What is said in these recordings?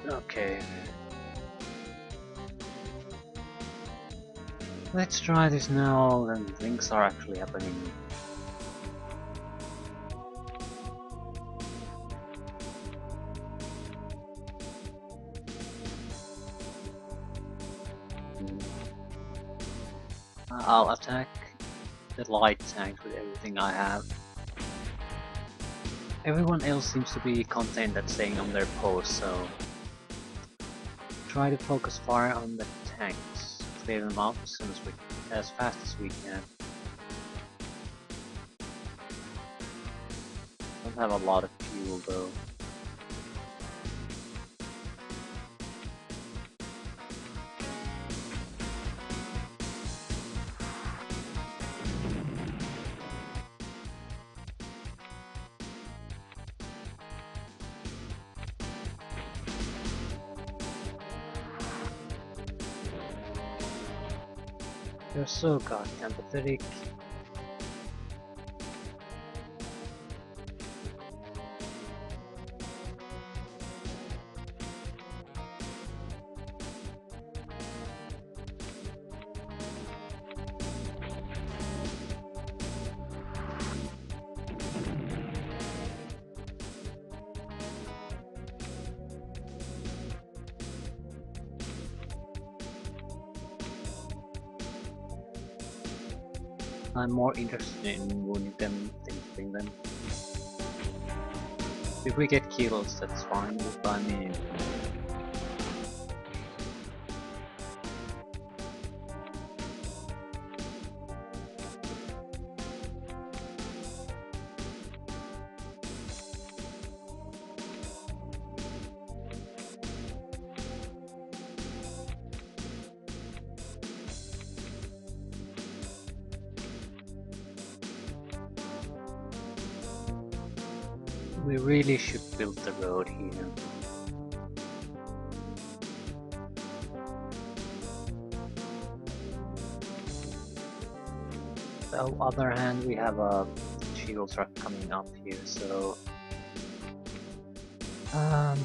Okay. Let's try this now, and things are actually happening. I'll attack the light tank with everything I have. Everyone else seems to be content at staying on their post, so try to focus fire on the tanks. Clear them out as fast as we can. Don't have a lot of fuel though. You're so goddamn pathetic. I'm more interested in wounding them than killing them. If we get kills, that's fine by me. We really should build the road here. On the other hand, we have a shield truck coming up here, so um,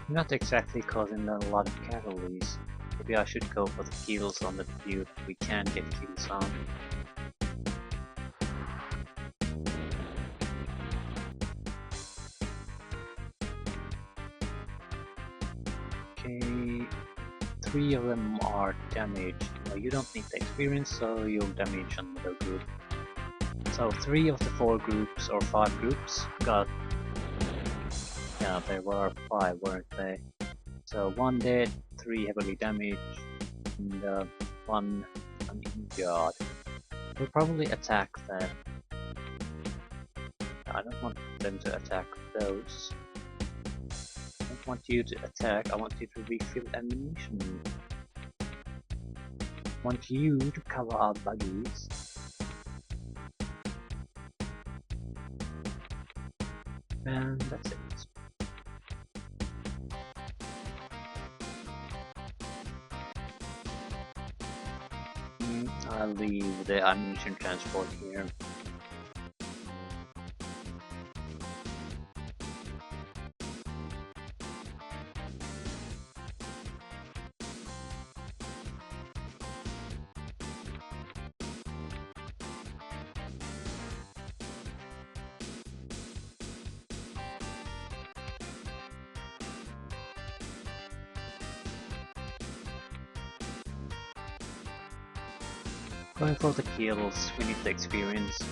not exactly causing a lot of casualties. Maybe I should go for the kills on the few we can get kills on. Okay, 3 of them are damaged. Well, you don't need the experience, so you'll damage another group. So 3 of the 4 groups, or 5 groups, got... Yeah, there were 5, weren't they? So 1 dead, 3 heavily damaged, and 1 uninjured. We'll probably attack that. I don't want them to attack those. I don't want you to attack, I want you to refill ammunition. I want you to cover our buggies. And that's it. I'll leave the ammunition transport here. Going for the kills, we need the experience.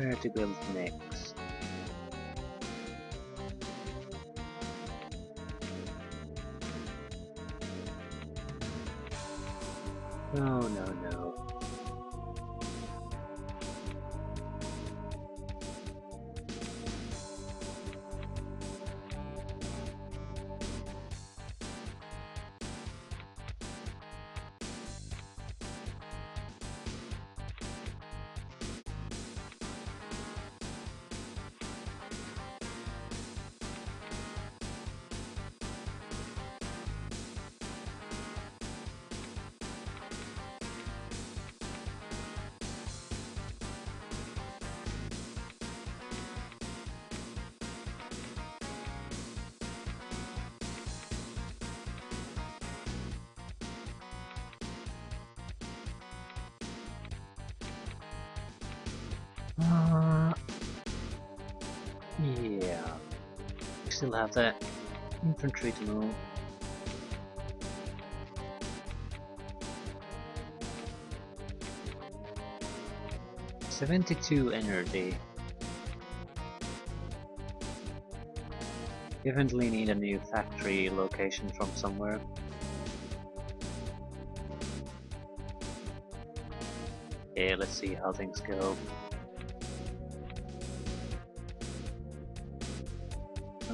Where to build next? No, no, no. Yeah. We still have the infantry to move. "72 energy. Definitely need a new factory location from somewhere. Okay, let's see how things go.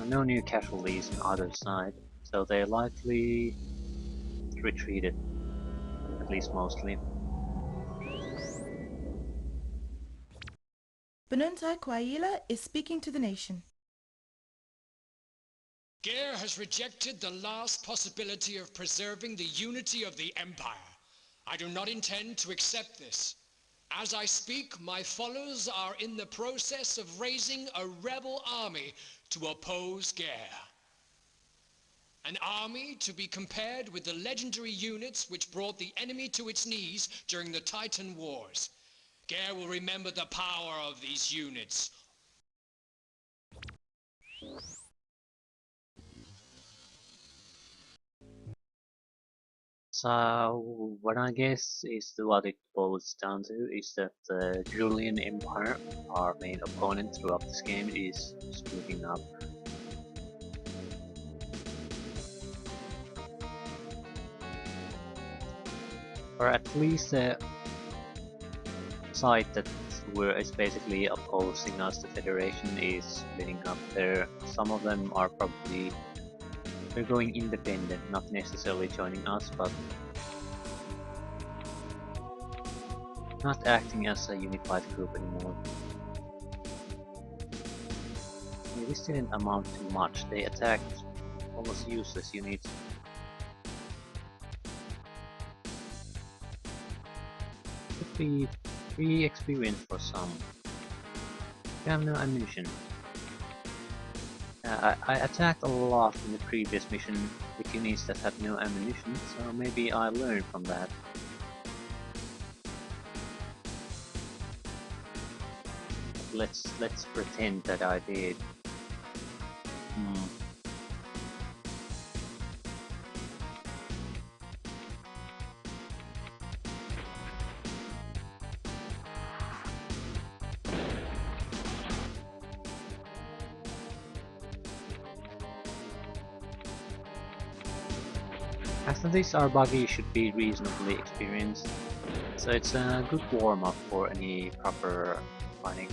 No new casualties on either side, so they likely retreated, at least mostly. Benuntai Kwaila is speaking to the nation. Gare has rejected the last possibility of preserving the unity of the Empire. I do not intend to accept this. As I speak, my followers are in the process of raising a rebel army to oppose Gare. An army to be compared with the legendary units which brought the enemy to its knees during the Titan Wars. Gare will remember the power of these units. So what I guess is what it boils down to is that the Julian Empire, our main opponent throughout this game, is splitting up. Or at least the side that is basically opposing us, the Federation, is splitting up. Some of them are probably they're going independent, not necessarily joining us, but not acting as a unified group anymore. Yeah, this didn't amount to much. They attacked almost useless units. Could be free experience for some. We have no ammunition. I attacked a lot in the previous mission with units that had no ammunition, so maybe I learned from that. Let's pretend that I did. After this, our buggy should be reasonably experienced, so it's a good warm-up for any proper fighting.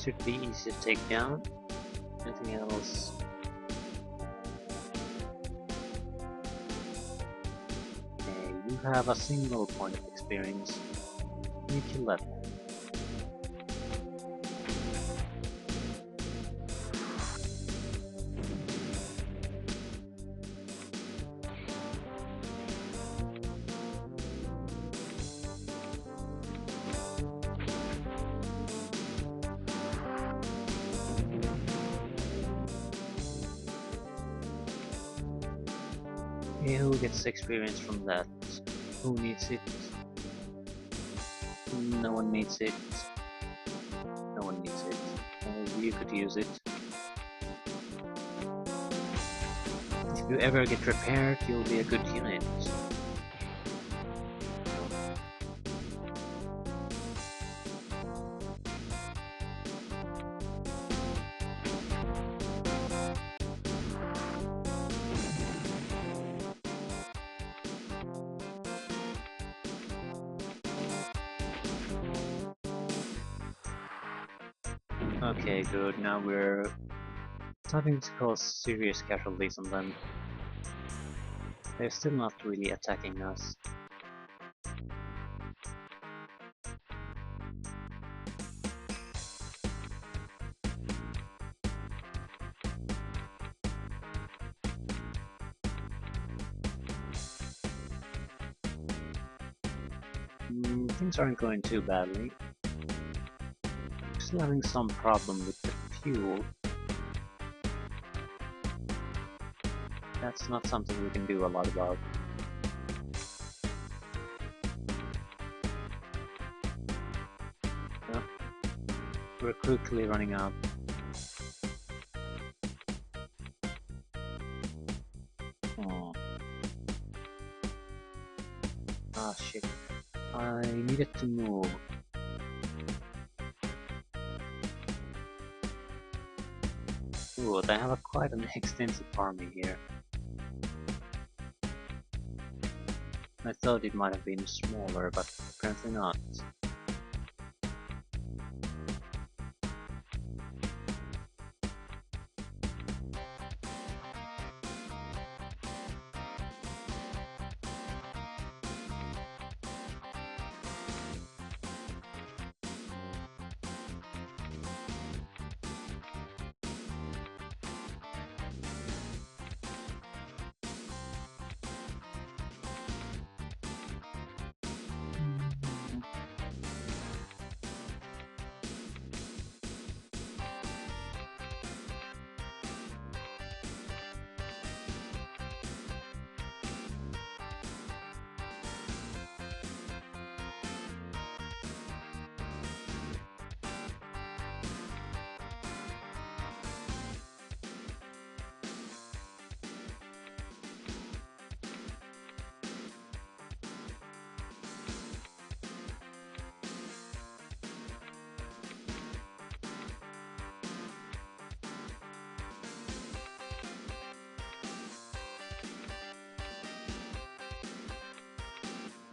Should be easy to take down. Anything else? Okay, you have a single point of experience. You kill that. Who gets experience from that? Who needs it? No one needs it. No one needs it. You could use it. If you ever get repaired, you'll be a good unit. Okay, good. Now we're starting to cause serious casualties on them. They're still not really attacking us. Things aren't going too badly. Still having some problem with the fuel. That's not something we can do a lot about. Yeah. We're quickly running out. Oh. Ah shit. I needed to move. Ooh, they have quite an extensive army here. I thought it might have been smaller, but apparently not.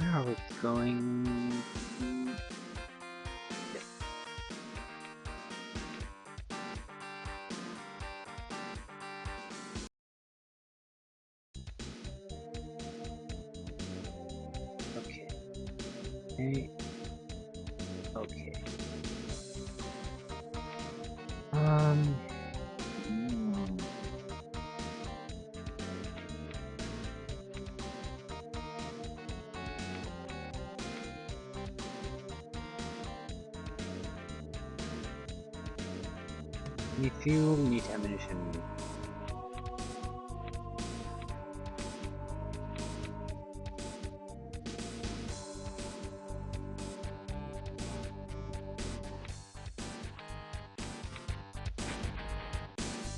Where are we going? Yep. Okay. Okay. Okay. Hmm. Need fuel, need ammunition.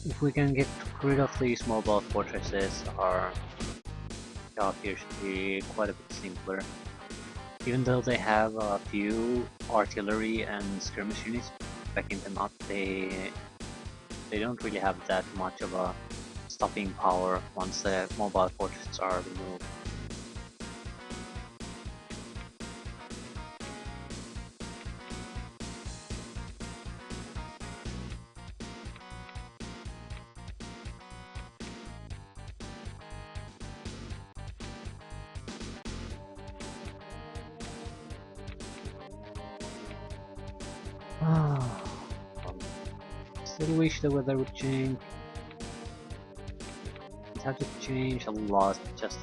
If we can get rid of these mobile fortresses, our job here should be quite a bit simpler. Even though they have a few artillery and skirmish units backing them up, they don't really have that much of a stopping power once the mobile fortresses are removed. Still wish the weather would change. It had to change a lot just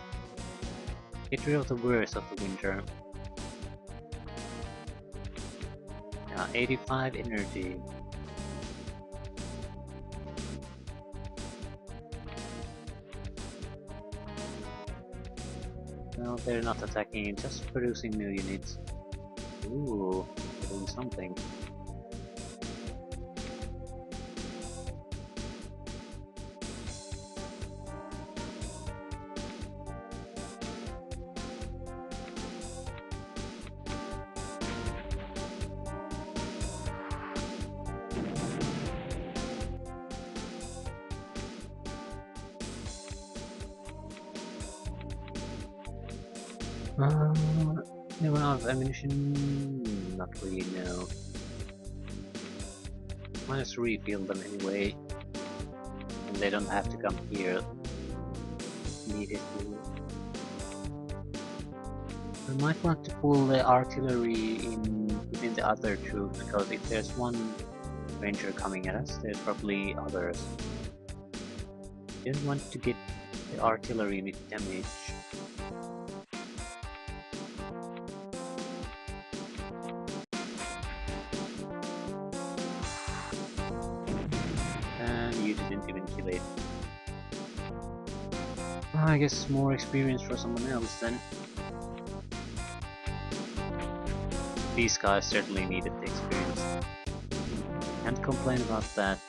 get rid of the worst of the winter. Yeah, 85 energy. Well, they're not attacking, just producing new units. Ooh, doing something. They run out of ammunition? Not really, no. Might just refill them anyway. And they don't have to come here immediately. We might want to pull the artillery in between the other troops, because if there's one ranger coming at us, there's probably others. You don't want to get the artillery unit damage. And you didn't even kill it. I guess more experience for someone else then. These guys certainly needed the experience. Can't complain about that.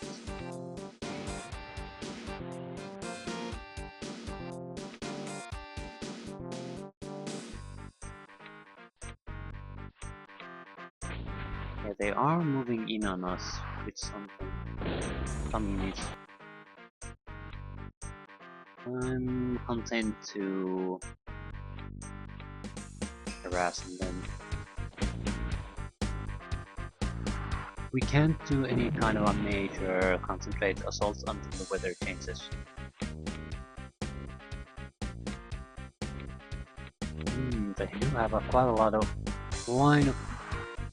Yeah, they are moving in on us with something. Some units. I'm content to harassing them. We can't do any kind of a major concentrated assaults until the weather changes. They do have quite a lot of line of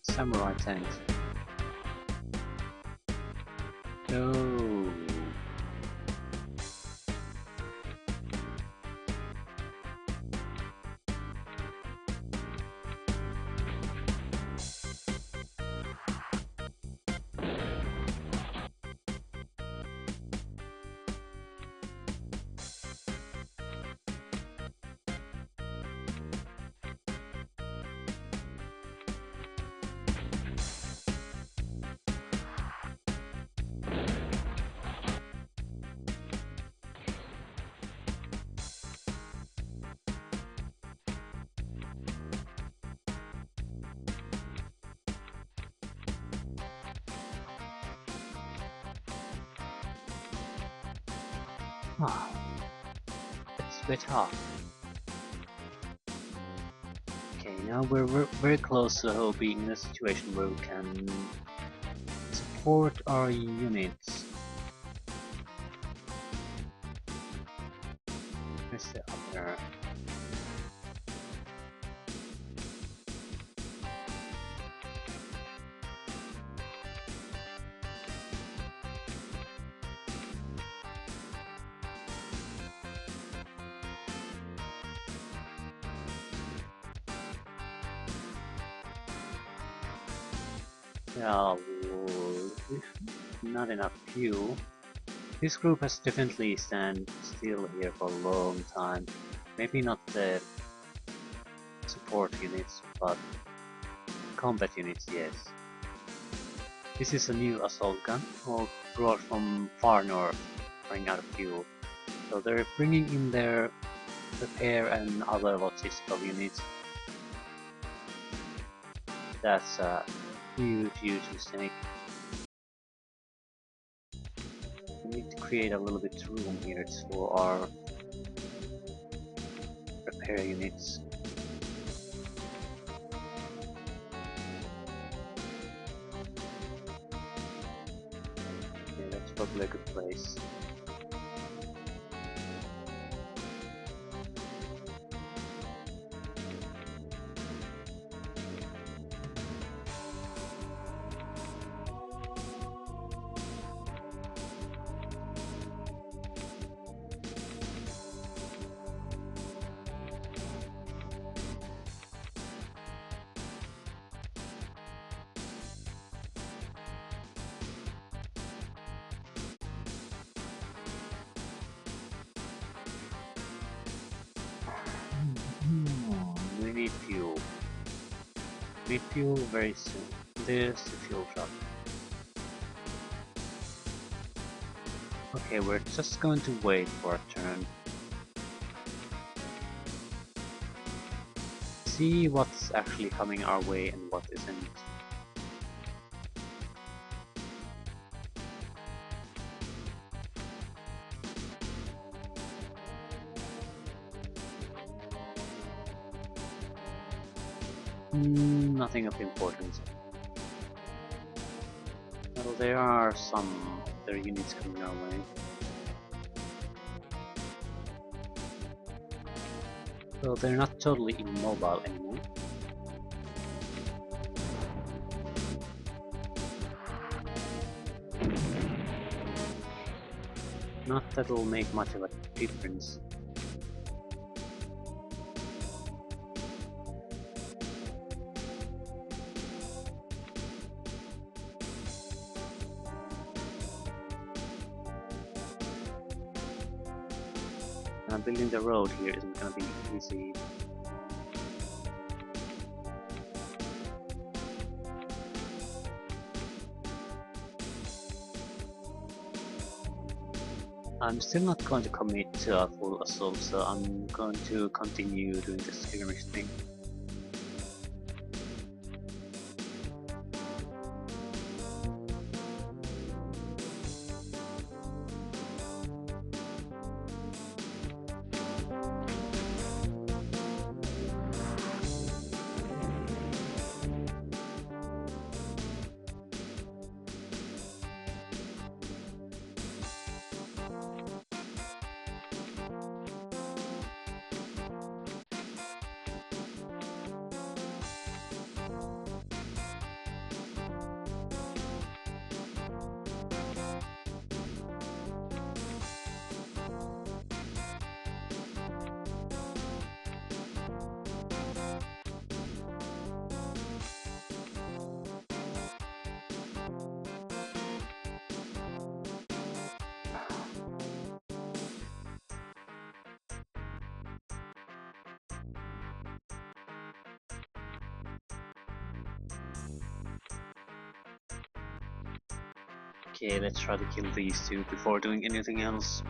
samurai tanks. No. Ah, it's a bit hard. Okay, now we're very close to being in a situation where we can support our units. Where's the other? Yeah, not enough fuel. This group has definitely stand still here for a long time. Maybe not the support units, but combat units, yes. This is a new assault gun, all brought from far north, running out of fuel. So they're bringing in their repair and other logistical units. That's a huge mistake. We need to create a little bit room here for our repair units. Yeah, that's probably a good place. refuel very soon. This is fuel drop. Okay, we're just going to wait for a turn. See what's actually coming our way and what isn't. Nothing of importance. Well, there are some other units coming our way. So they're not totally immobile anymore. Not that it'll make much of a difference. Building the road here isn't gonna be easy. I'm still not going to commit to a full assault, so I'm going to continue doing the skirmish thing. Okay, let's try to kill these two before doing anything else.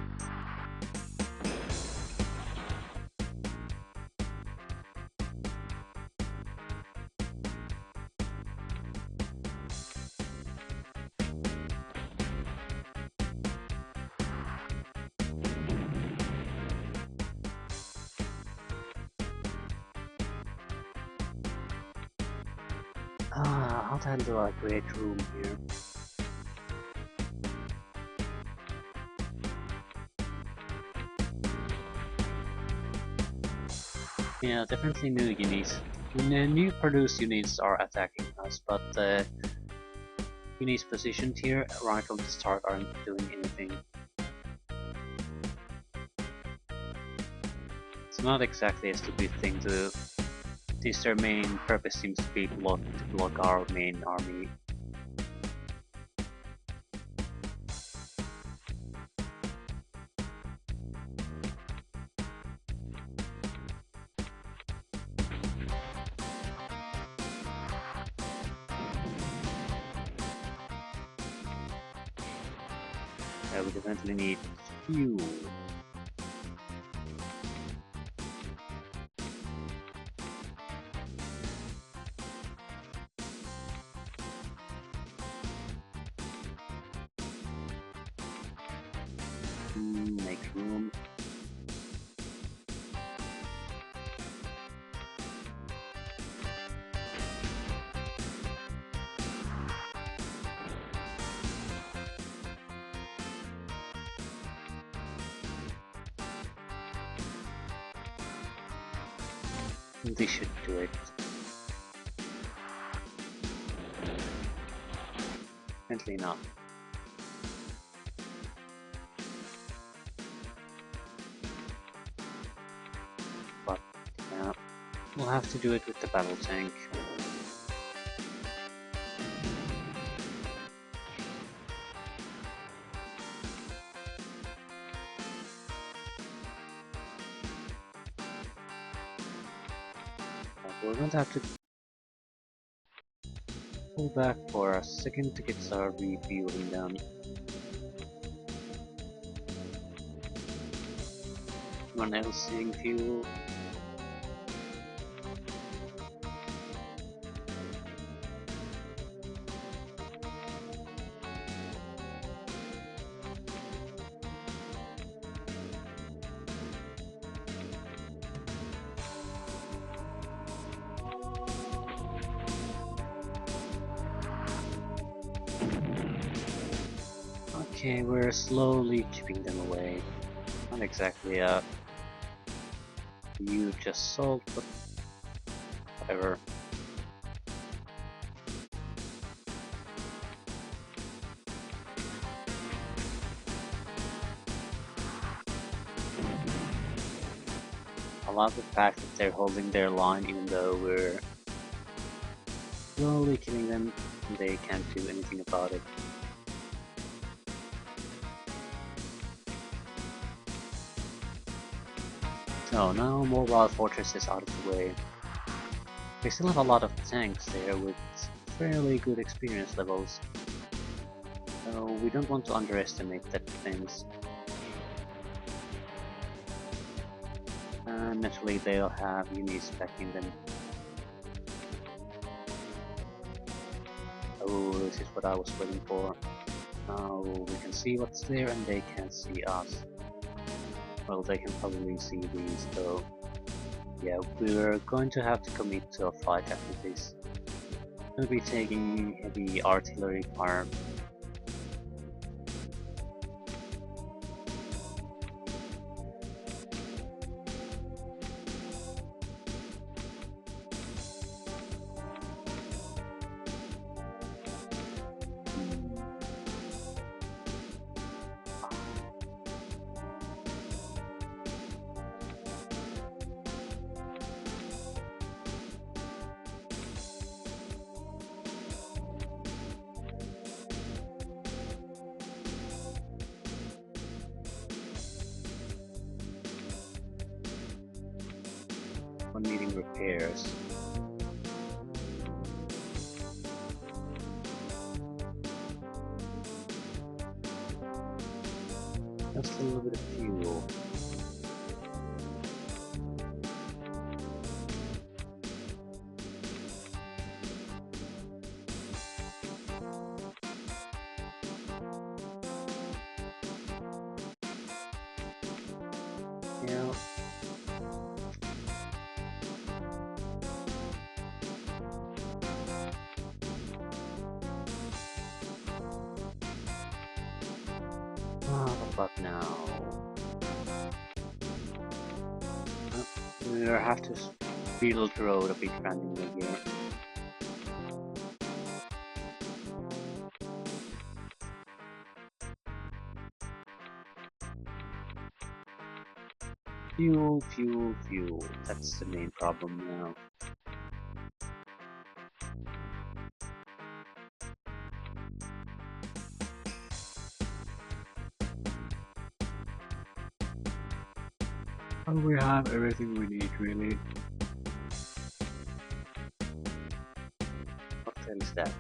How the hell do I create room here? Yeah, definitely new units. New produced units are attacking us, but the units positioned here right from the start aren't doing anything. It's not exactly a stupid thing to do. Since their main purpose seems to be to block our main army. Yeah, we definitely need fuel. Make room. This should do it. Definitely not. But yeah, we'll have to do it with the battle tank. We're going to have to pull back for a second to get our refueling done. Anyone else seeing fuel? Okay, we're slowly chipping them away. Not exactly a huge assault, but whatever. I love the fact that they're holding their line even though we're slowly killing them and they can't do anything about it. So now Mobile Fortress is out of the way. We still have a lot of tanks there with fairly good experience levels, so we don't want to underestimate that defense. And naturally they'll have units backing them. Oh, this is what I was waiting for. Now we can see what's there and they can't see us. Well, they can probably see these though. Yeah, we're going to have to commit to a fight after this. We'll be taking heavy artillery fire. One needing repairs. Just a little bit of fuel. Yeah. But now we have to build the road a bit randomly here. Fuel, fuel, fuel. That's the main problem now. And we have everything we need, really. What the hell is that?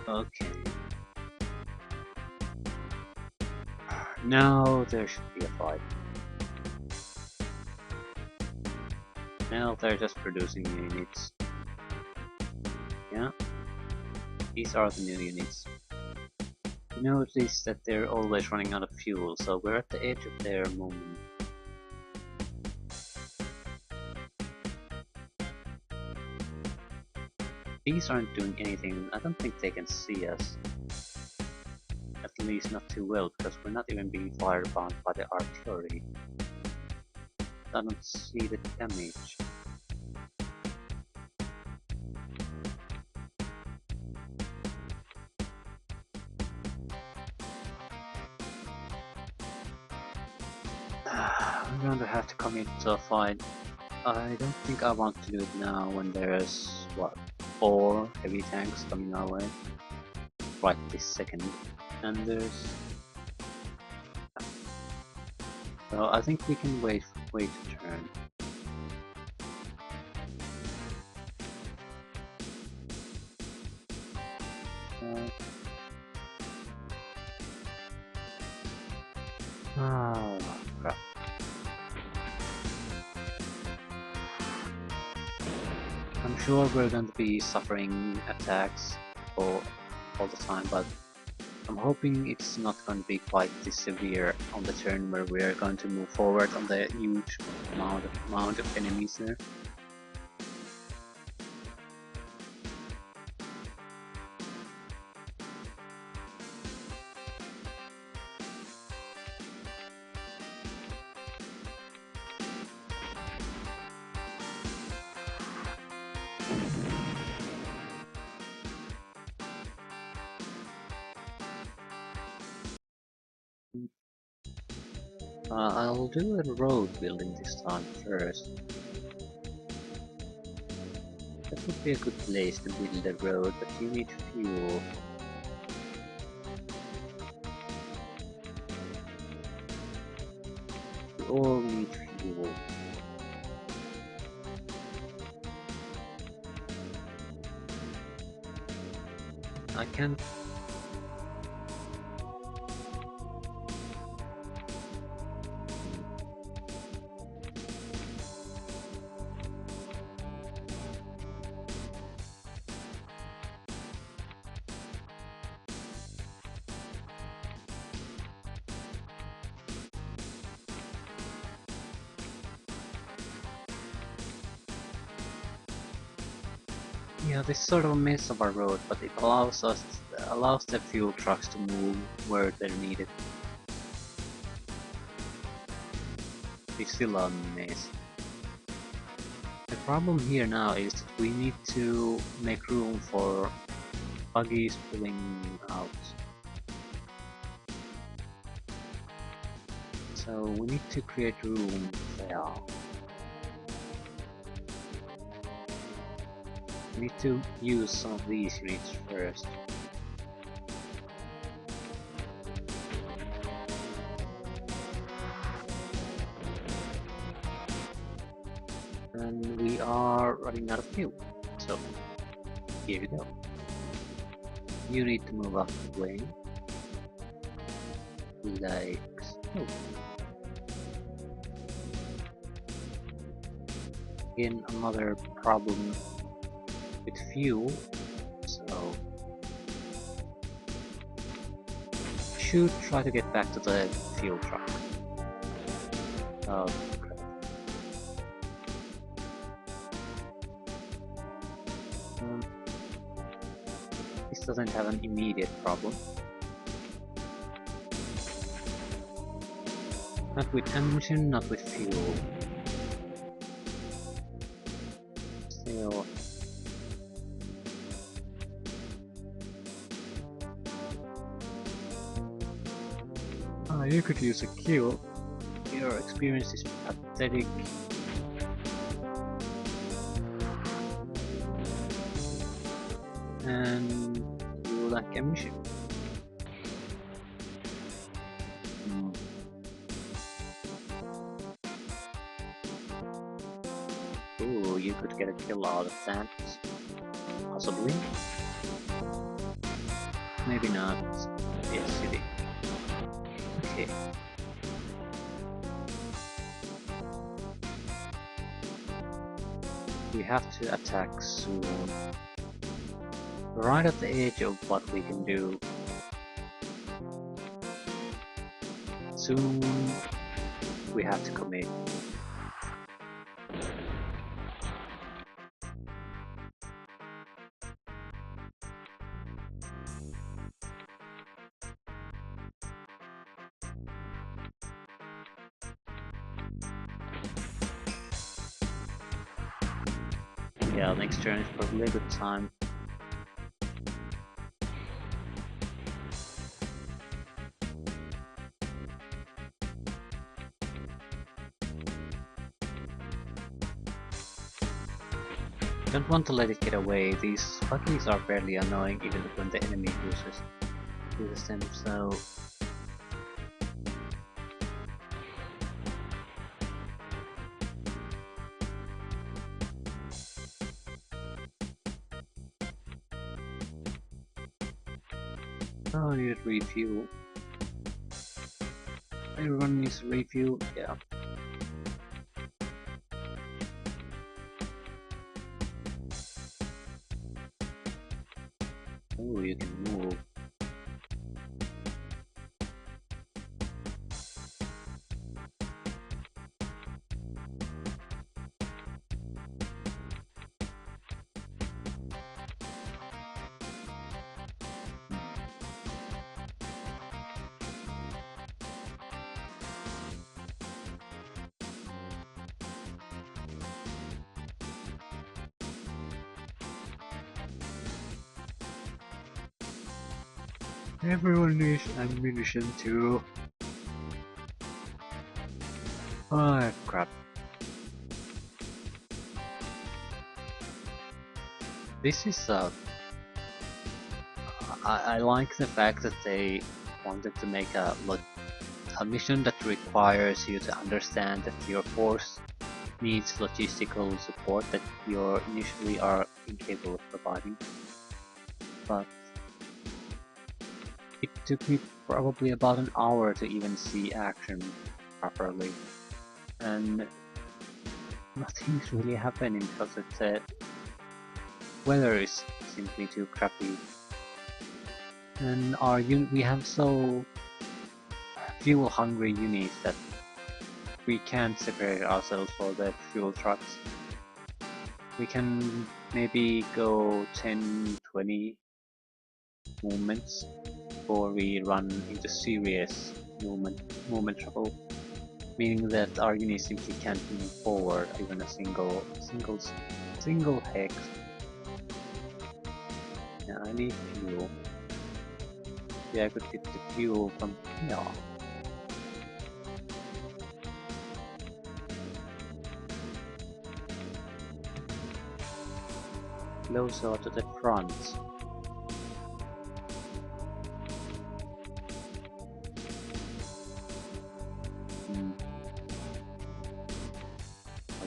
Okay. Now there should be a fight. Now they're just producing new units. Yeah. These are the new units. You notice that they're always running out of fuel, so we're at the edge of their movement. These aren't doing anything. I don't think they can see us. At least not too well, because we're not even being fired upon by the artillery. I don't see the damage. I'm going to have to commit to a fight. I don't think I want to do it now when there's, what, 4 heavy tanks coming our way. Right this second. And there's... So I think we can wait a turn. Oh, crap. I'm sure we're going to be suffering attacks all the time, but I'm hoping it's not going to be quite this severe on the turn where we're going to move forward on the huge amount of enemies there. I'll do a road building this time first. That would be a good place to build a road, but you need fuel. We all need fuel. I can't. Yeah, this is sort of a mess of our road, but it allows the fuel trucks to move where they're needed. It's still a mess. The problem here now is that we need to make room for buggies pulling out. So we need to create room there. We need to use some of these reeds first. And we are running out of fuel, so here we go. You need to move up the way, like so. Again, another problem with fuel, so should try to get back to the fuel truck. Oh, crap. This doesn't have an immediate problem. Not with ammunition, not with fuel. Still. You could use a kill. Your experience is pathetic. And you lack ammunition. Ooh, you could get a kill out of that. Possibly. Maybe not. Yes, you did. Okay. We have to attack soon. Right at the edge of what we can do. Soon we have to commit. Yeah, next turn is probably a good time. Don't want to let it get away. These buggies are fairly annoying even when the enemy uses them, so Oh, I need refuel. Everyone needs refuel, yeah. Oh, you can move. Everyone needs ammunition too. Oh crap. This is I like the fact that they wanted to make a mission that requires you to understand that your force needs logistical support that you initially are incapable of providing. But it took me probably about an hour to even see action properly, and nothing's really happening because the weather is simply too crappy, and we have so fuel hungry units that we can't separate ourselves for the fuel trucks. We can maybe go 10-20 movements before we run into serious movement trouble, meaning that our unit simply can't move forward even a single hex. Yeah, I need fuel. Yeah, I could get the fuel from here. Closer to the front.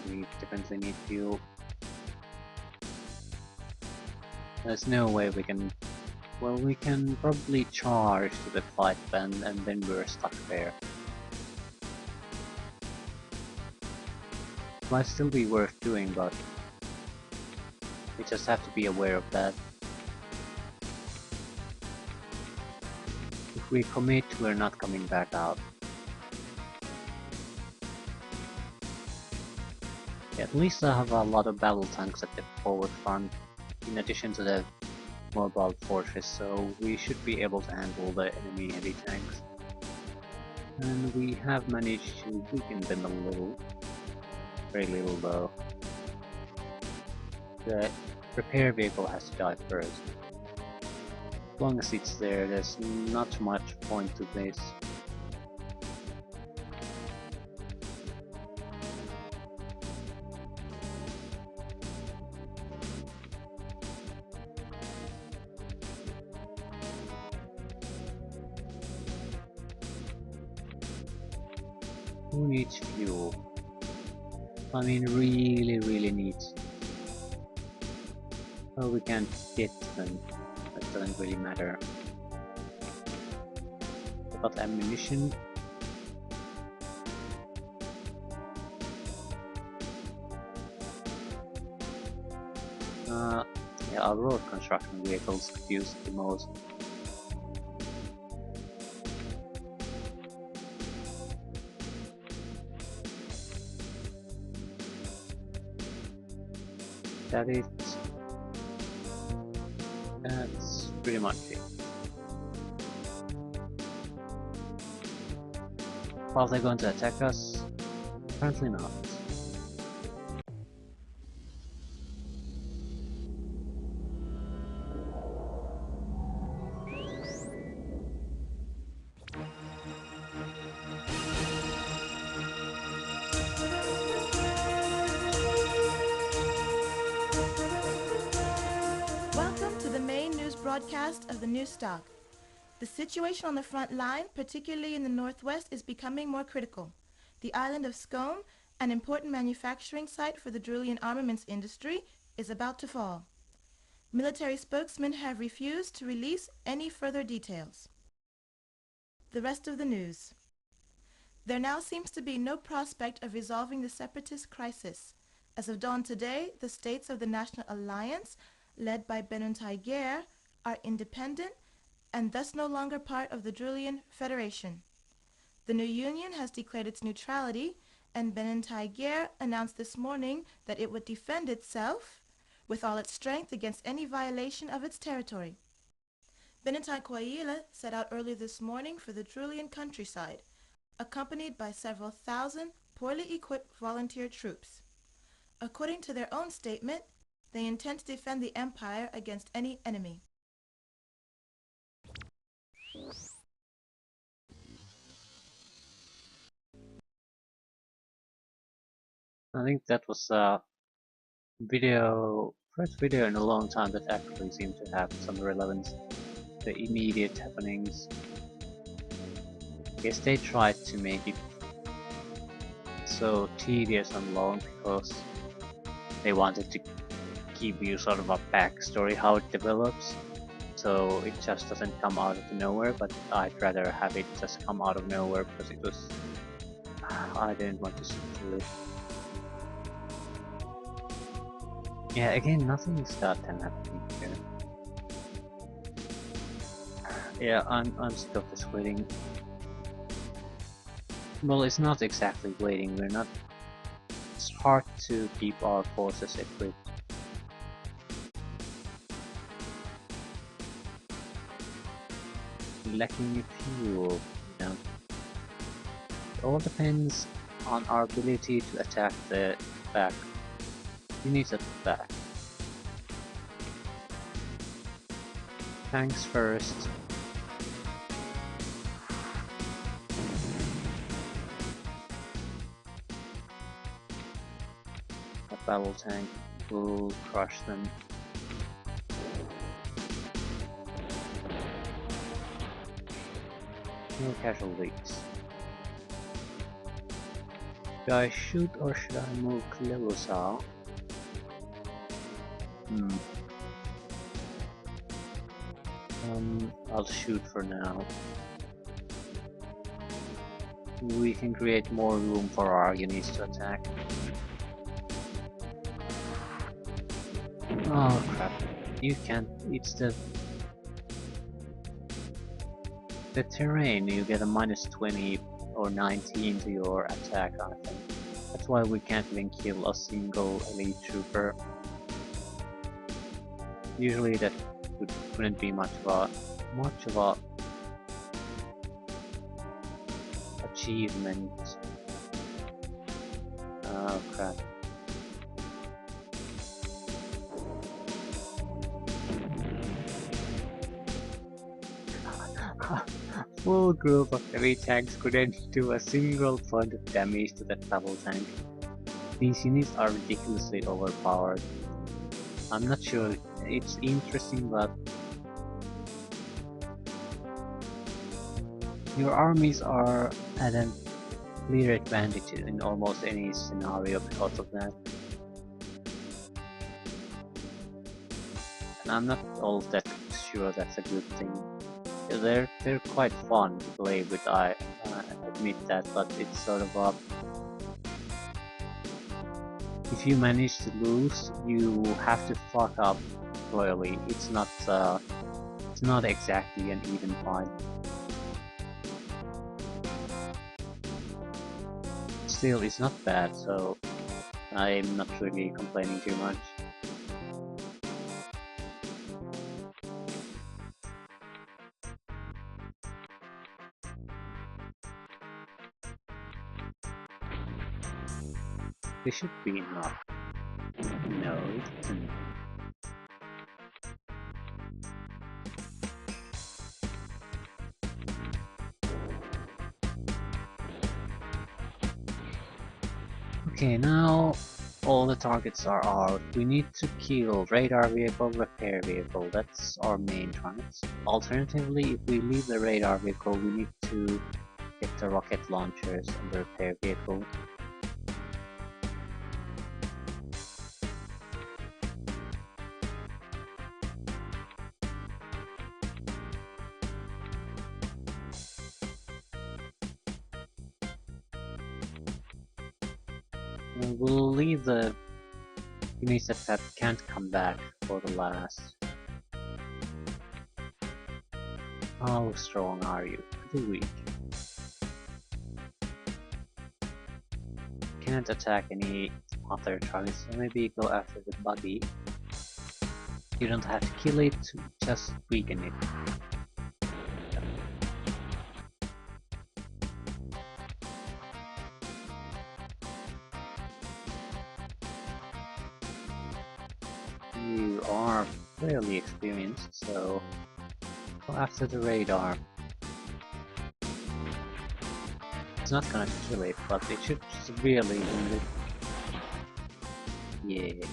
We definitely need fuel. There's no way we can... Well, we can probably charge to the fight band and then we're stuck there. Might still be worth doing, but we just have to be aware of that. If we commit, we're not coming back out. Yeah, at least I have a lot of battle tanks at the forward front, in addition to the mobile fortress, so we should be able to handle the enemy heavy tanks. And we have managed to weaken them a little. Very little though. The repair vehicle has to die first. As long as it's there, there's not much point to this. Who needs fuel? I mean, really needs. Oh, we can't get them. That doesn't really matter. About ammunition? Yeah, our road construction vehicles could use the most. That's pretty much it. Are they going to attack us? Apparently not. Welcome to the main news broadcast of the New Stock. The situation on the front line, particularly in the northwest, is becoming more critical. The island of Scone, an important manufacturing site for the Drulian armaments industry, is about to fall. Military spokesmen have refused to release any further details. The rest of the news. There now seems to be no prospect of resolving the separatist crisis. As of dawn today, the states of the National Alliance, led by Benuntai Ger, are independent and thus no longer part of the Drulian Federation. The new union has declared its neutrality, and Benuntai Ger announced this morning that it would defend itself with all its strength against any violation of its territory. Benuntai Kwaila set out early this morning for the Drulian countryside, accompanied by several thousand poorly equipped volunteer troops. According to their own statement, they intend to defend the empire against any enemy. I think that was first video in a long time that actually seemed to have some relevance to the immediate happenings. I guess they tried to make it so tedious and long because they wanted to give you sort of a backstory how it develops, so it just doesn't come out of nowhere, but I'd rather have it just come out of nowhere because it was... I didn't want to sit through it. Yeah, again, nothing is goddamn happening here. Yeah, I'm sick of this waiting. Well, it's not exactly waiting, we're not... It's hard to keep our forces equipped. Lacking fuel, you know. It all depends on our ability to attack the back. We need at the back. Tanks first. A battle tank will crush them. No casualties. Should I shoot or should I move Clelusa? I'll shoot for now. We can create more room for our units to attack. Oh crap. You can't... it's the terrain, you get a -20 or 19 to your attack, I think. That's why we can't even kill a single elite trooper. Usually that wouldn't be much of a achievement. Oh crap. Full group of heavy tanks couldn't do a single point of damage to that battle tank. These units are ridiculously overpowered. I'm not sure, it's interesting, but your armies are at a clear advantage in almost any scenario because of that. And I'm not all that sure that's a good thing. They're quite fun to play with, I admit that, but it's sort of a... if you manage to lose, you have to fuck up royally. It's not exactly an even fight. Still, it's not bad, so I'm not really complaining too much. This should be enough. No, it isn't. Okay, now all the targets are out. We need to kill radar vehicle, repair vehicle. That's our main targets. Alternatively, if we leave the radar vehicle, we need to get the rocket launchers and the repair vehicle. We'll leave the units that can't come back for the last. How strong are you? Pretty weak. Can't attack any other targets, so maybe go after the body. You don't have to kill it, just weaken it. You are fairly experienced, so go after the radar. It's not gonna kill it, but it should severely wound it. Yeah.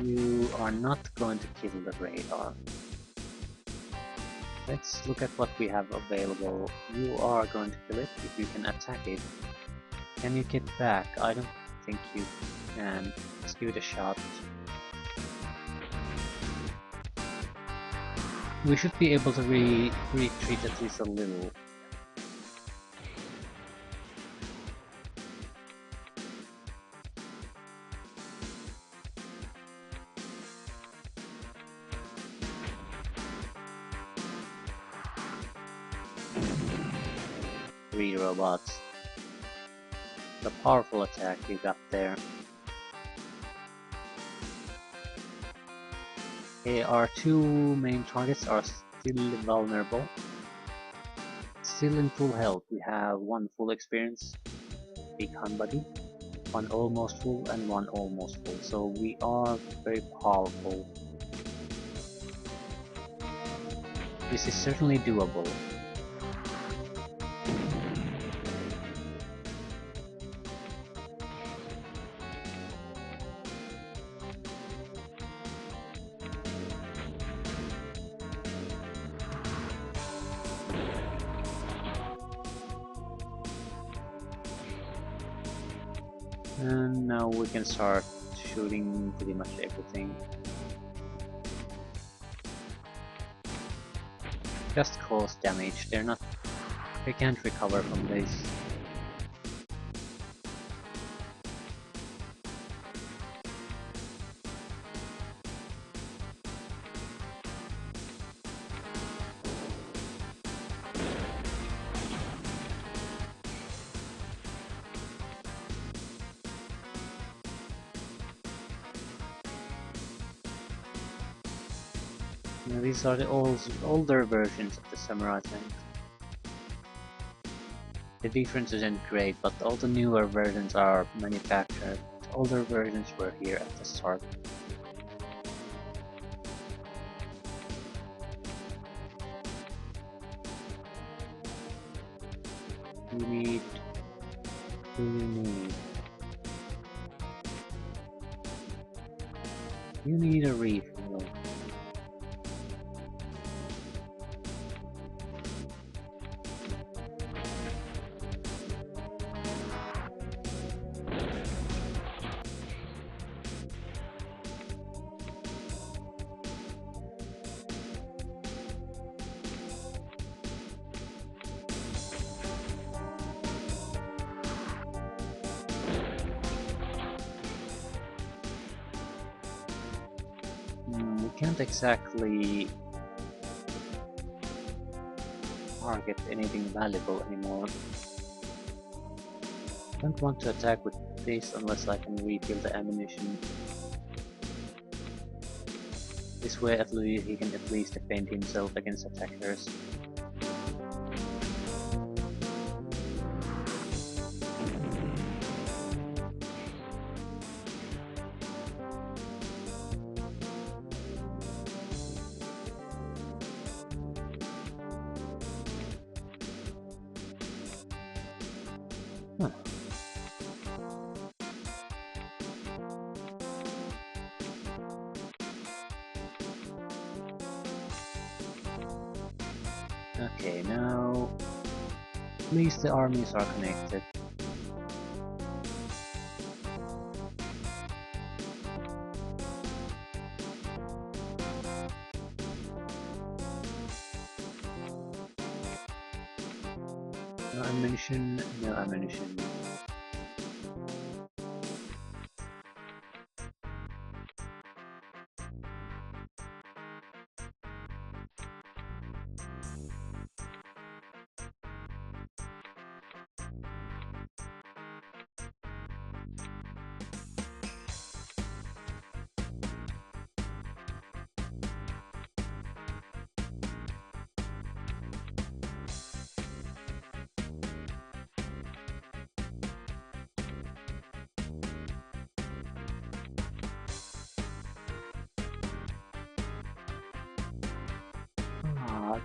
You are not going to kill the radar. Let's look at what we have available. You are going to kill it if you can attack it. Can you get back? I don't think you can. Let's give it a shot. We should be able to retreat at least a little. Three robots. The powerful attack you got there. Okay, our two main targets are still vulnerable. Still in full health. We have one full experience, big hand buddy, one almost full and one almost full. So we are very powerful. This is certainly doable. And now we can start shooting pretty much everything. Just cause damage, they can't recover from this. Now, these are the older versions of the Samurai tank. The difference isn't great, but all the newer versions are manufactured. The older versions were here at the start. You need... Who do you need? You need a refill. We can't exactly target anything valuable anymore. I don't want to attack with this unless I can refill the ammunition. This way at least he can at least defend himself against attackers. Huh. Okay, now at least the armies are connected. No ammunition, no ammunition.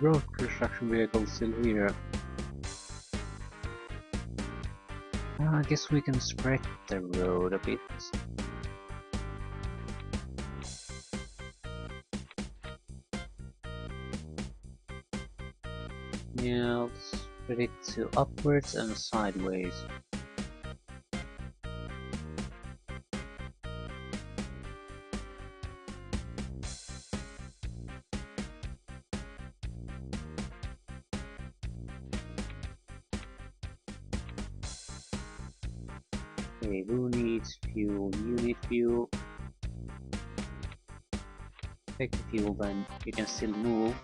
road construction vehicle still here. I guess we can spread the road a bit. Yeah, let's spread it to upwards and sideways. Okay, who needs fuel? You need fuel. Take the fuel, then you can still move.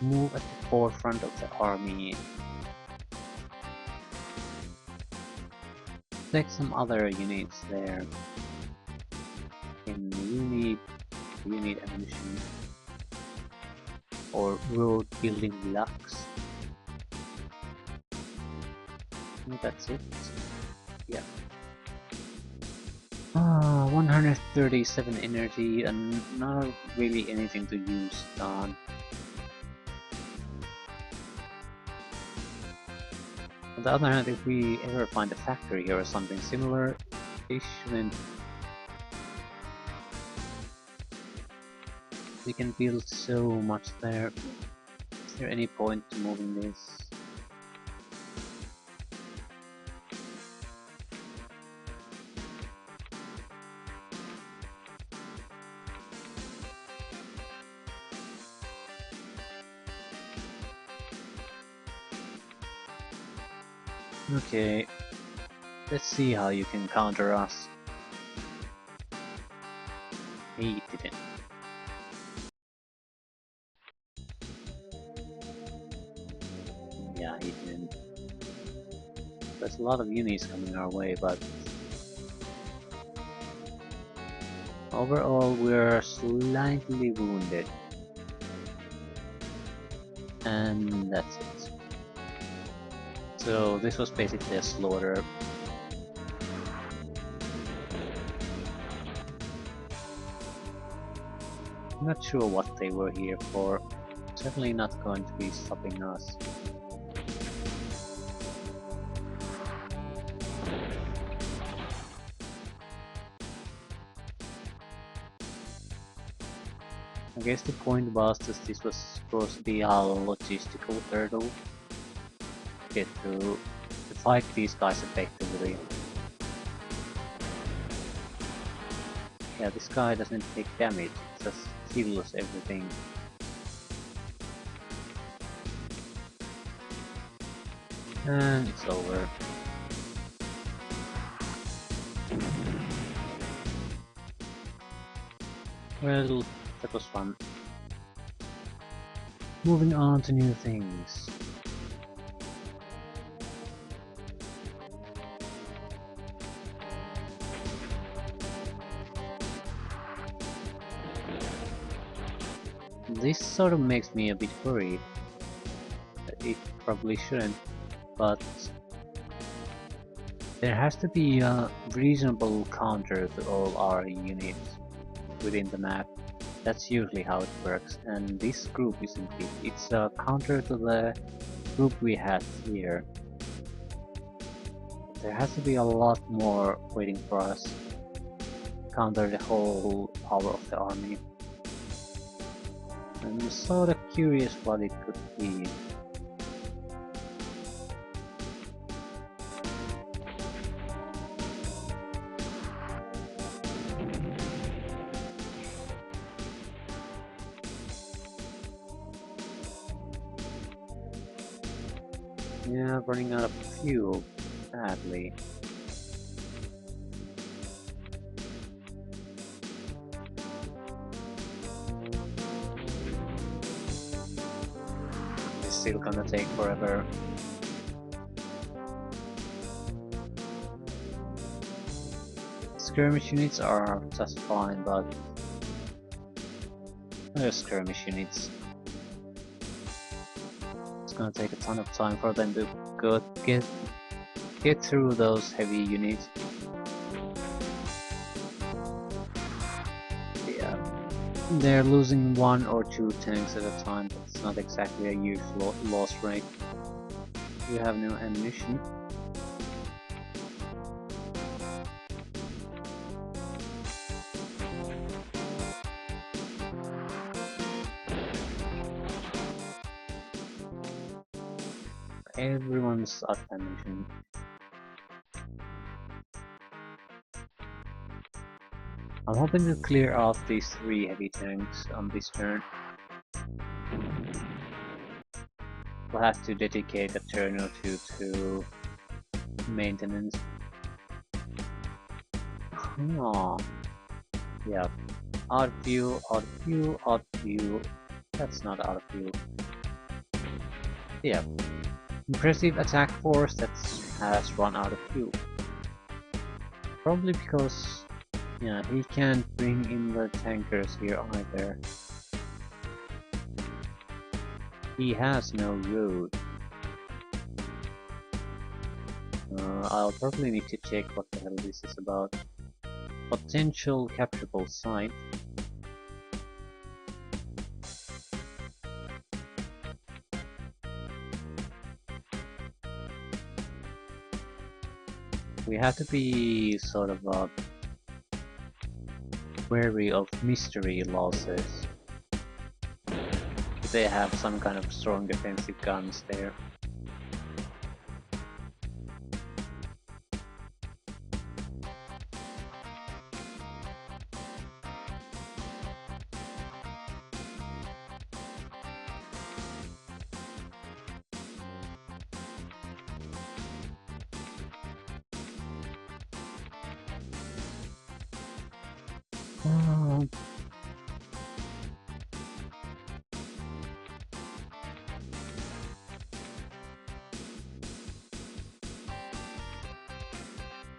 Move at the forefront of the army. Take some other units there. And you need ammunition. Or road building blocks. And that's it. Yeah. 137 energy and not really anything to use on. On the other hand, if we ever find a factory here or something similar, we can build so much there. Is there any point to moving this? Okay, let's see how you can counter us. He didn't. Yeah, he didn't. There's a lot of units coming our way, but overall we're slightly wounded. And that's it. So this was basically a slaughter. I'm not sure what they were here for. Certainly not going to be stopping us. I guess the point was that this was supposed to be our logistical hurdle. Get to fight these guys effectively. Yeah, this guy doesn't take damage, it just heals everything. And it's over. Well, that was fun. Moving on to new things. This sort of makes me a bit worried. It probably shouldn't, but there has to be a reasonable counter to all our units within the map. That's usually how it works, and this group isn't it. It's a counter to the group we had here. There has to be a lot more waiting for us to counter the whole power of the army. I'm sort of curious what it could be. Yeah, running out of fuel, sadly. It's still gonna take forever. Skirmish units are just fine, but they're skirmish units. It's gonna take a ton of time for them to get through those heavy units. Yeah. They're losing 1 or 2 tanks at a time, but it's not exactly a huge loss rate. You have no ammunition. Everyone's out of ammunition. I'm hoping to clear off these 3 heavy tanks on this turn. We'll have to dedicate a turn or 2 to maintenance. Oh, yeah. Out of view, out of view, out of view. That's not out of view. Yeah. Impressive attack force that has run out of fuel. Probably because, yeah, he can't bring in the tankers here either. He has no road. I'll probably need to check what the hell this is about. Potential capturable site. We have to be sort of wary of mystery losses. They have some kind of strong defensive guns there.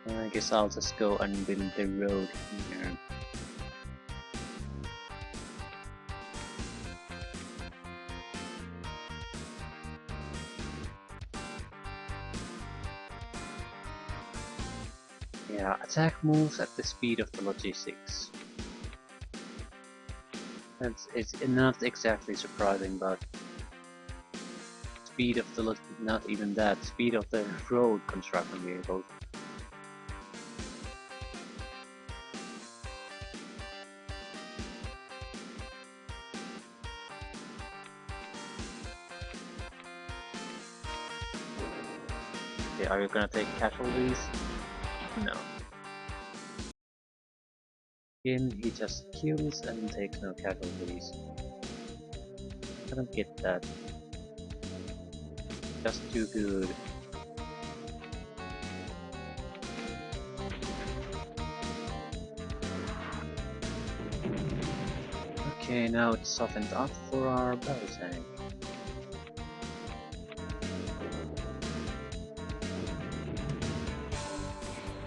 I guess I'll just go and build the road here. Yeah, attack moves at the speed of the logistics. It's not exactly surprising, but speed of the not even that, speed of the road construction vehicles. Okay, are you gonna take casualties? No. Him, he just kills and takes no casualties. I don't get that. Just too good. Okay, now it's softened up for our battle tank.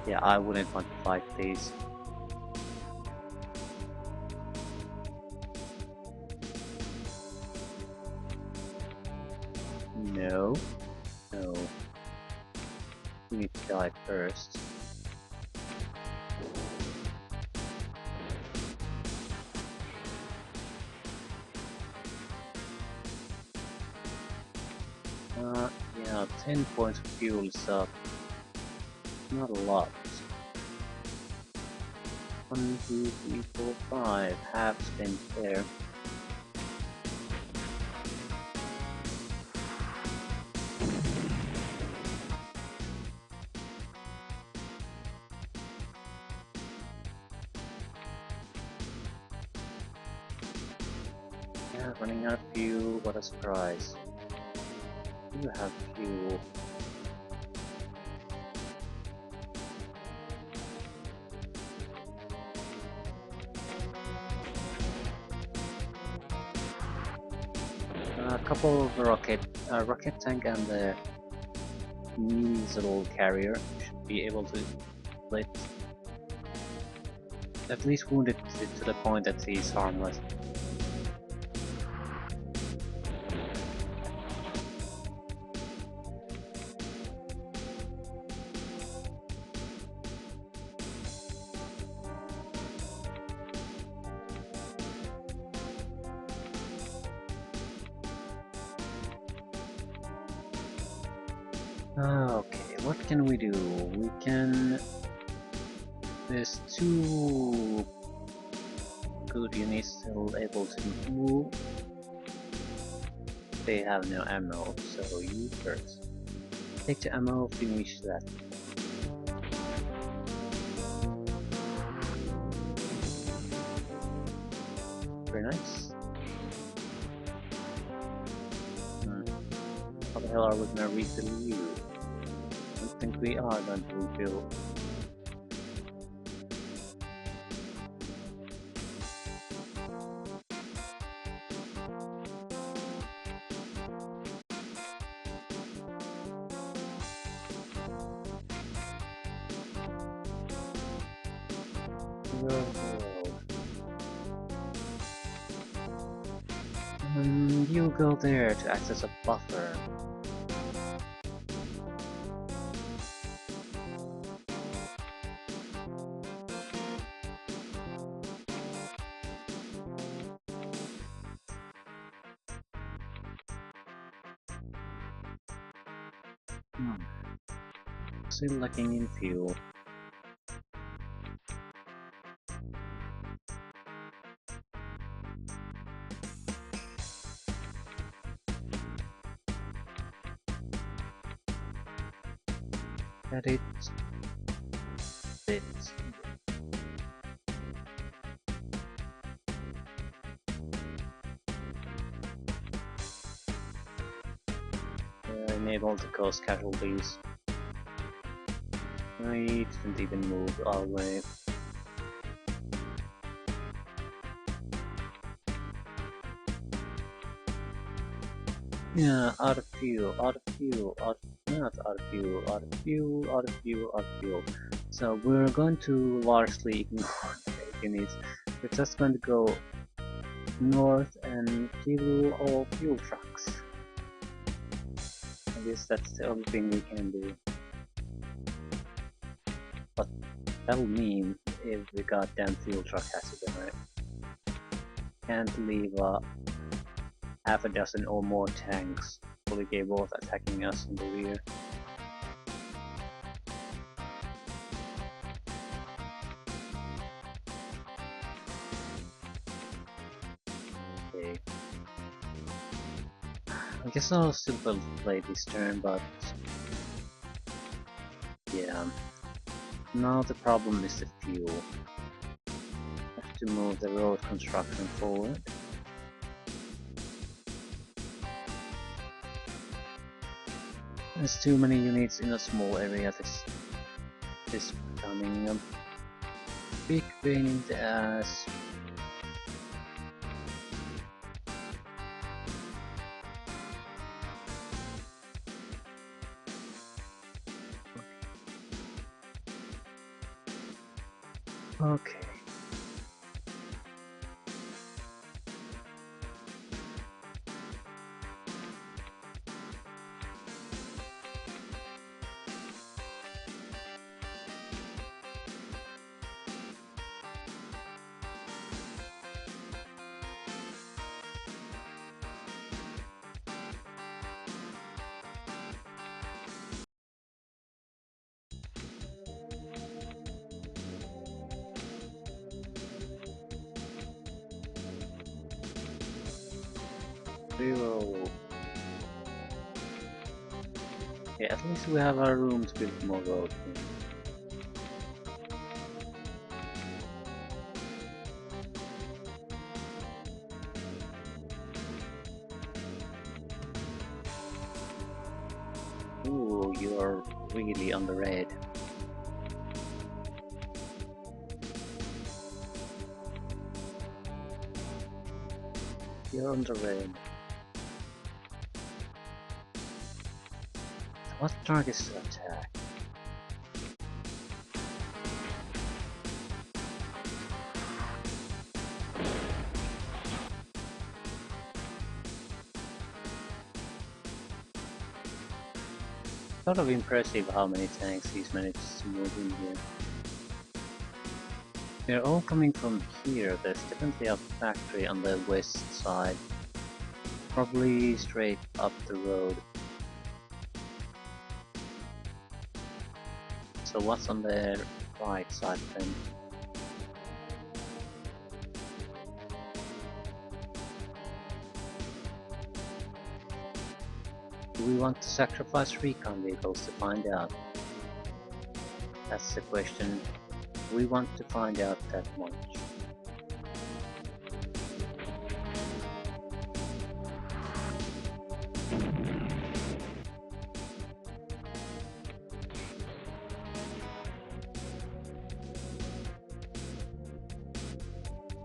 Yeah, I wouldn't want to fight these. No. No. You need to die first. Yeah, 10 points of fuel is up. Not a lot. 1, 2, 3, 4, 5. Half spent there. Yeah, running out of fuel, what a surprise. You have fuel. A couple of rocket tank and the missile carrier should be able to split. At least wound it to the point that he's harmless. Okay, what can we do? We can... There's 2 good units still able to move. They have no ammo, so you first. Take the ammo, finish that. Very nice. How the hell are we gonna refill you? I don't think we are going to refill. You go there to act as a buffer. Still lacking in fuel. Get it. It. Enable to cause casualties. We didn't even move our way. Yeah, out of fuel, out of fuel, not out of fuel, out of fuel, out of fuel, out of fuel. So we're going to largely ignore the units. We're just going to go north and kill all fuel trucks. I guess that's the only thing we can do. But that'll mean if the goddamn fuel truck has to generate. Can't leave half a dozen or more tanks fully capable of attacking us in the rear. Okay. I guess I'll still play this turn, but yeah. Now the problem is the fuel. Have to move the road construction forward. There's too many units in a small area. This is becoming a big pain in the ass. Okay. Reroll. Okay, at least we have our room to build more road. Ooh, you are really on the red. You're on the red. What targets to attack? Sort of impressive how many tanks he's managed to move in here. They're all coming from here. There's definitely a factory on the west side. Probably straight up the road. So what's on the right side then? Do we want to sacrifice recon vehicles to find out? That's the question. We want to find out that much.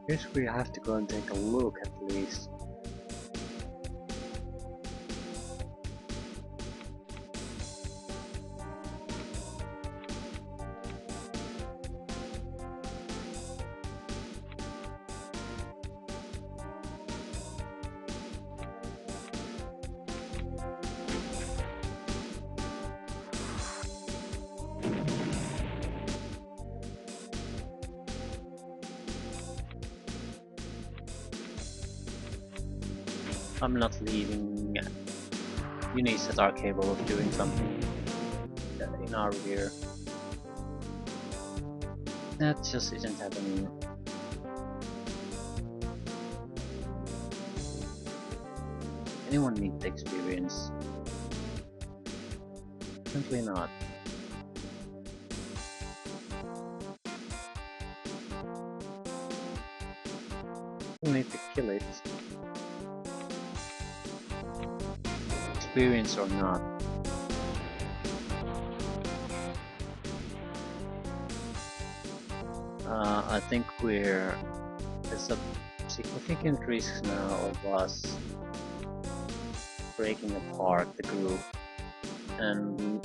Guess we have to go and take a look at least. I'm not leaving units that are capable of doing something in our rear. That just isn't happening. Anyone need the experience? Simply not. You need to kill it. Experience or not. I think there's a significant risk now of us breaking apart the group and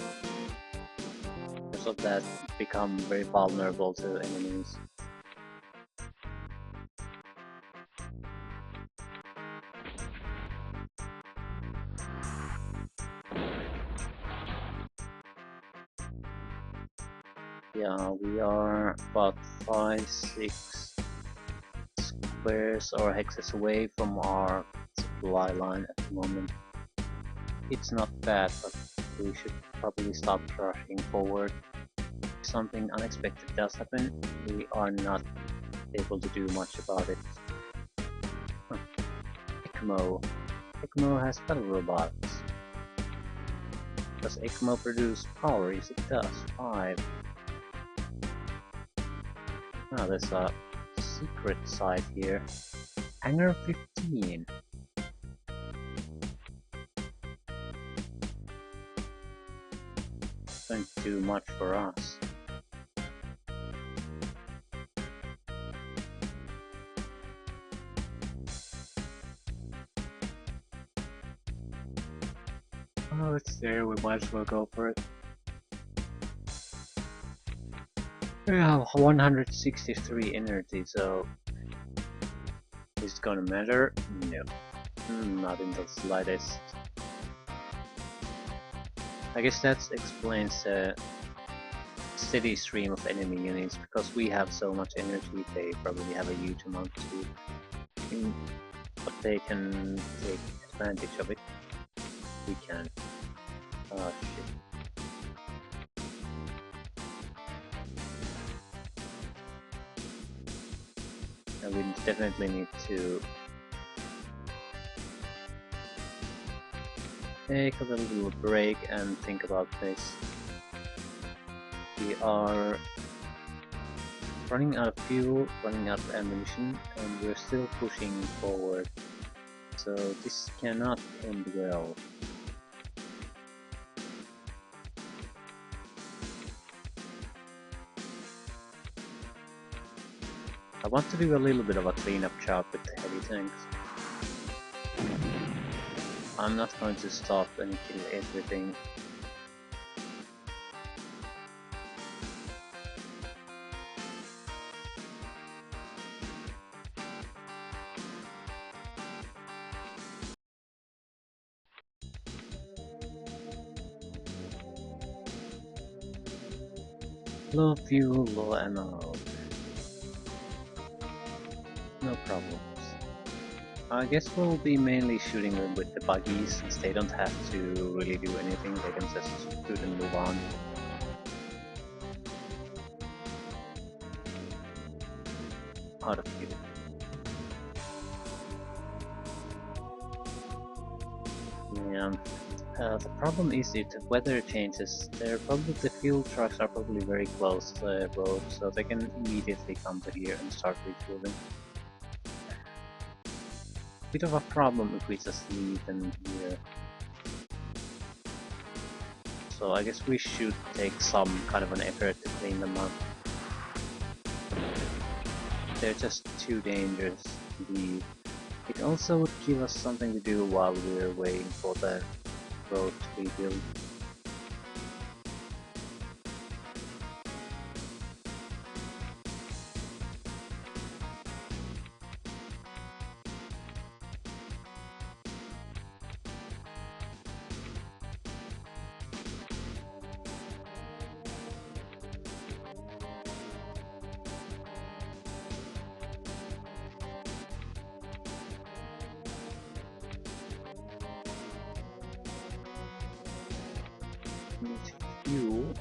because of that become very vulnerable to enemies. Yeah, we are about 5-6 squares or hexes away from our supply line at the moment. It's not bad, but we should probably stop rushing forward. If something unexpected does happen, we are not able to do much about it. ECMO. ECMO has battle robots. Does ECMO produce power? Yes, it does. 5. Ah, there's a secret site here. Hangar 15. Don't do much for us. Oh, it's there, we might as well go for it. We have 163 energy, so is it gonna matter? No. Not in the slightest. I guess that explains the steady stream of enemy units, because we have so much energy, they probably have a huge amount too. But they can take advantage of it. We can. Oh shit. And we definitely need to take a little break and think about this. We are running out of fuel, running out of ammunition, and we're still pushing forward. So this cannot end well. I want to do a little bit of a cleanup job with the heavy tanks. I'm not going to stop and kill everything. Low fuel, low ammo. No problems. I guess we'll be mainly shooting them with the buggies, since they don't have to really do anything, they can just shoot and move on. out of fuel. Yeah. The problem is if the weather changes, the fuel trucks are probably very close to the road, so they can immediately come to here and start refueling. Bit of a problem if we just leave them here. So I guess we should take some kind of an effort to clean them up. They're just too dangerous to leave. It also would give us something to do while we're waiting for the road to be built. Need fuel.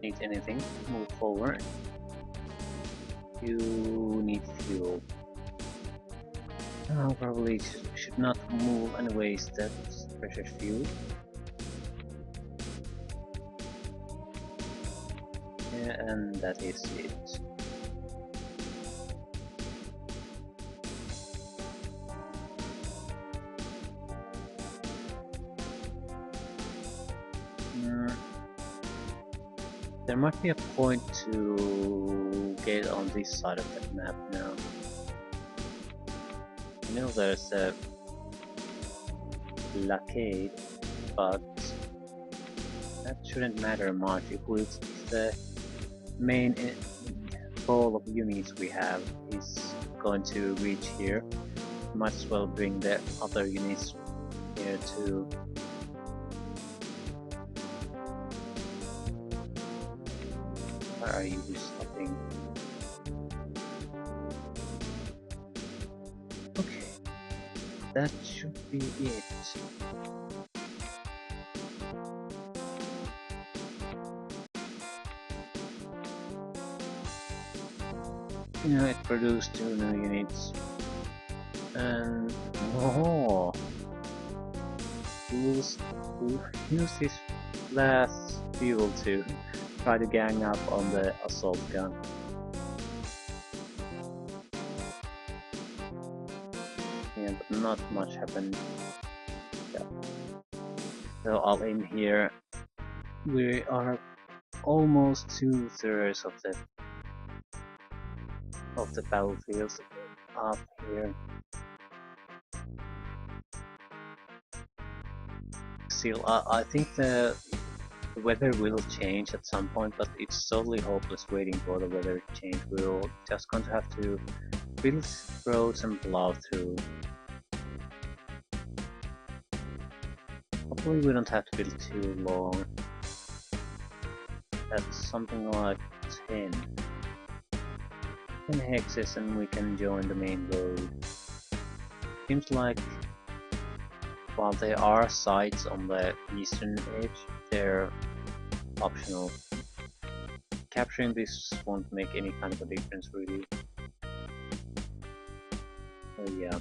Need anything? Move forward. You need fuel. Probably should not move and waste that precious fuel. Yeah, and that is it. There might be a point to get on this side of the map now. I know there's a blockade, but that shouldn't matter much if the main goal of units we have is going to reach here. Might as well bring the other units here too. Where are you stopping? Okay, that should be it. You know, it produced 2 new units. And oh, we'll use this last fuel to try to gang up on the assault gun. Yeah, but not much happened. Yeah. So I'll aim here. We are almost 2/3 of the battlefields up here. Still, I think the weather will change at some point, but it's totally hopeless waiting for the weather to change. We're just going to have to build roads and plow through. Hopefully we don't have to build too long. That's something like 10 hexes and we can join the main road. Seems like while there are sites on the eastern edge, they're optional. Capturing this won't make any kind of a difference really. So yeah.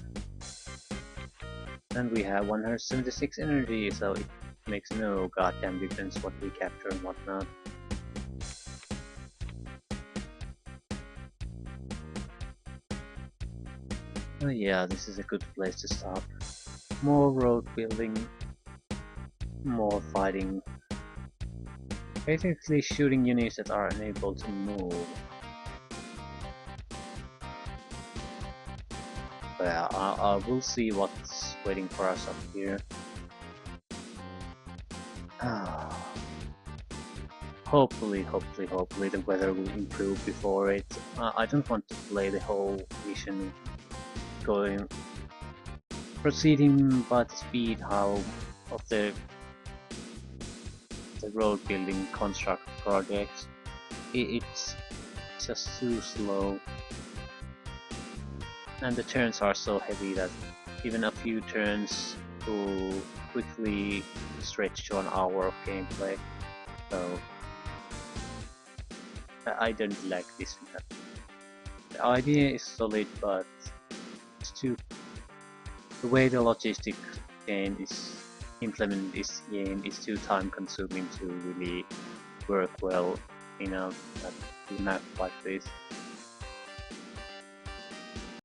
And we have 176 energy, so it makes no goddamn difference what we capture and whatnot. Oh yeah, this is a good place to stop. More road building, more fighting. Basically shooting units that are unable to move. But yeah, I will see what's waiting for us up here. Hopefully the weather will improve before it. I don't want to play the whole mission proceeding by the speed of the road building construct projects. It's just too slow, and the turns are so heavy that even a few turns will quickly stretch to an hour of gameplay. So I don't like this map. The idea is solid, but it's too. The way the logistic game is implemented this game is too time consuming to really work well in a map like this.